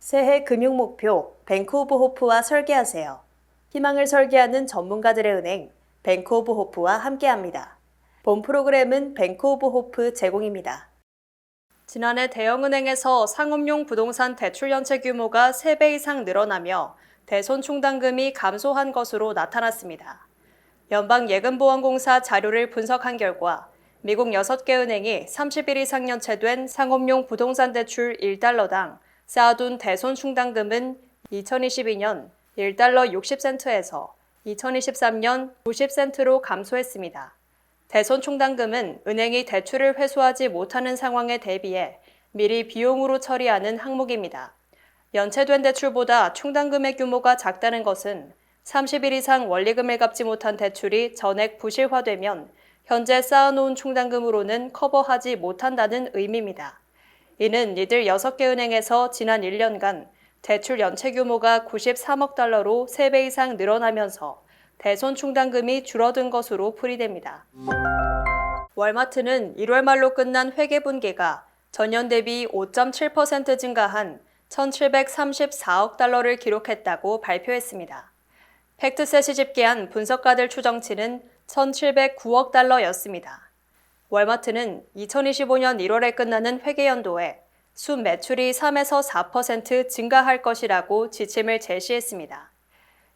새해 금융 목표 뱅크 오브 호프와 설계하세요. 희망을 설계하는 전문가들의 은행 뱅크 오브 호프와 함께합니다. 본 프로그램은 뱅크 오브 호프 제공입니다. 지난해 대형은행에서 상업용 부동산 대출 연체 규모가 3배 이상 늘어나며 대손 충당금이 감소한 것으로 나타났습니다. 연방예금보험공사 자료를 분석한 결과 미국 6개 은행이 30일 이상 연체된 상업용 부동산 대출 1달러당 쌓아둔 대손 충당금은 2022년 1달러 60센트에서 2023년 90센트로 감소했습니다. 대손 충당금은 은행이 대출을 회수하지 못하는 상황에 대비해 미리 비용으로 처리하는 항목입니다. 연체된 대출보다 충당금의 규모가 작다는 것은 30일 이상 원리금을 갚지 못한 대출이 전액 부실화되면 현재 쌓아놓은 충당금으로는 커버하지 못한다는 의미입니다. 이는 이들 6개 은행에서 지난 1년간 대출 연체 규모가 93억 달러로 3배 이상 늘어나면서 대손 충당금이 줄어든 것으로 풀이됩니다. 월마트는 1월 말로 끝난 회계분기가 전년 대비 5.7% 증가한 1,734억 달러를 기록했다고 발표했습니다. 팩트셋이 집계한 분석가들 추정치는 1,709억 달러였습니다. 월마트는 2025년 1월에 끝나는 회계연도에 순 매출이 3에서 4% 증가할 것이라고 지침을 제시했습니다.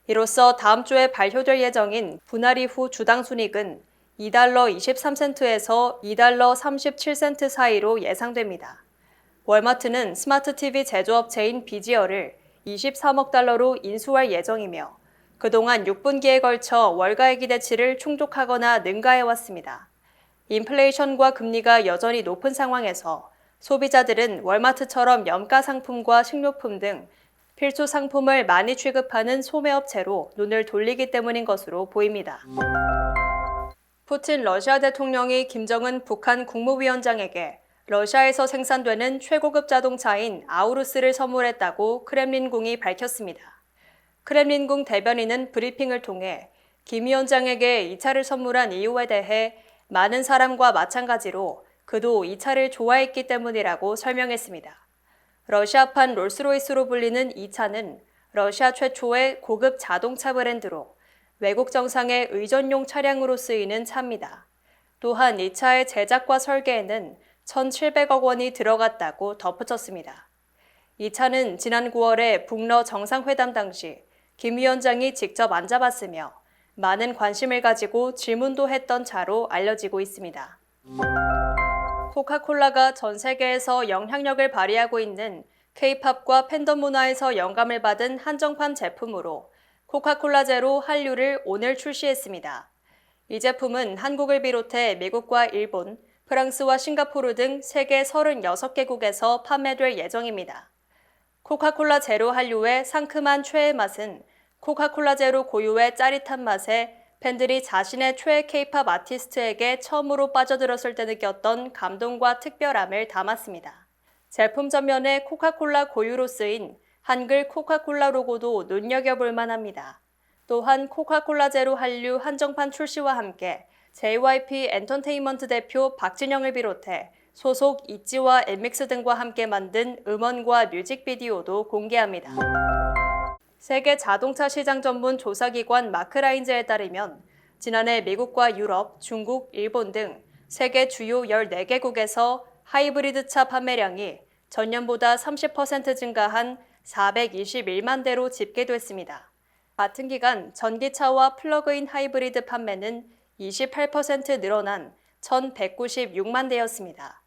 이로써 다음 주에 발효될 예정인 분할 이후 주당 순이익은 2달러 23센트에서 2달러 37센트 사이로 예상됩니다. 월마트는 스마트 TV 제조업체인 비지어를 23억 달러로 인수할 예정이며 그동안 6분기에 걸쳐 월가의 기대치를 충족하거나 능가해왔습니다. 인플레이션과 금리가 여전히 높은 상황에서 소비자들은 월마트처럼 염가 상품과 식료품 등 필수 상품을 많이 취급하는 소매업체로 눈을 돌리기 때문인 것으로 보입니다. 푸틴 러시아 대통령이 김정은 북한 국무위원장에게 러시아에서 생산되는 최고급 자동차인 아우루스를 선물했다고 크렘린궁이 밝혔습니다. 크렘린궁 대변인은 브리핑을 통해 김 위원장에게 이 차를 선물한 이유에 대해 많은 사람과 마찬가지로 그도 이 차를 좋아했기 때문이라고 설명했습니다. 러시아판 롤스로이스로 불리는 이 차는 러시아 최초의 고급 자동차 브랜드로 외국 정상의 의전용 차량으로 쓰이는 차입니다. 또한 이 차의 제작과 설계에는 1,700억 원이 들어갔다고 덧붙였습니다. 이 차는 지난 9월에 북러 정상회담 당시 김 위원장이 직접 앉아봤으며 많은 관심을 가지고 질문도 했던 차로 알려지고 있습니다. 코카콜라가 전 세계에서 영향력을 발휘하고 있는 K-팝과 팬덤 문화에서 영감을 받은 한정판 제품으로 코카콜라 제로 한류를 오늘 출시했습니다. 이 제품은 한국을 비롯해 미국과 일본, 프랑스와 싱가포르 등 세계 36개국에서 판매될 예정입니다. 코카콜라 제로 한류의 상큼한 최애 맛은 코카콜라 제로 고유의 짜릿한 맛에 팬들이 자신의 최애 K-팝 아티스트에게 처음으로 빠져들었을 때 느꼈던 감동과 특별함을 담았습니다. 제품 전면에 코카콜라 고유로 쓰인 한글 코카콜라 로고도 눈여겨볼 만합니다. 또한 코카콜라 제로 한류 한정판 출시와 함께 JYP 엔터테인먼트 대표 박진영을 비롯해 소속 있지와 엠믹스 등과 함께 만든 음원과 뮤직비디오도 공개합니다. 세계 자동차 시장 전문 조사기관 마크라인즈에 따르면 지난해 미국과 유럽, 중국, 일본 등 세계 주요 14개국에서 하이브리드 차 판매량이 전년보다 30% 증가한 421만 대로 집계됐습니다. 같은 기간 전기차와 플러그인 하이브리드 판매는 28% 늘어난 1,196만 대였습니다.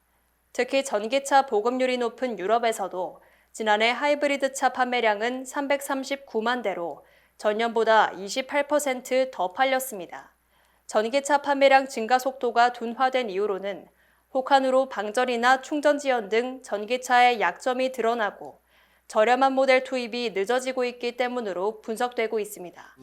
특히 전기차 보급률이 높은 유럽에서도 지난해 하이브리드 차 판매량은 339만 대로 전년보다 28% 더 팔렸습니다. 전기차 판매량 증가 속도가 둔화된 이유로는 혹한으로 방전이나 충전 지연 등 전기차의 약점이 드러나고 저렴한 모델 투입이 늦어지고 있기 때문으로 분석되고 있습니다.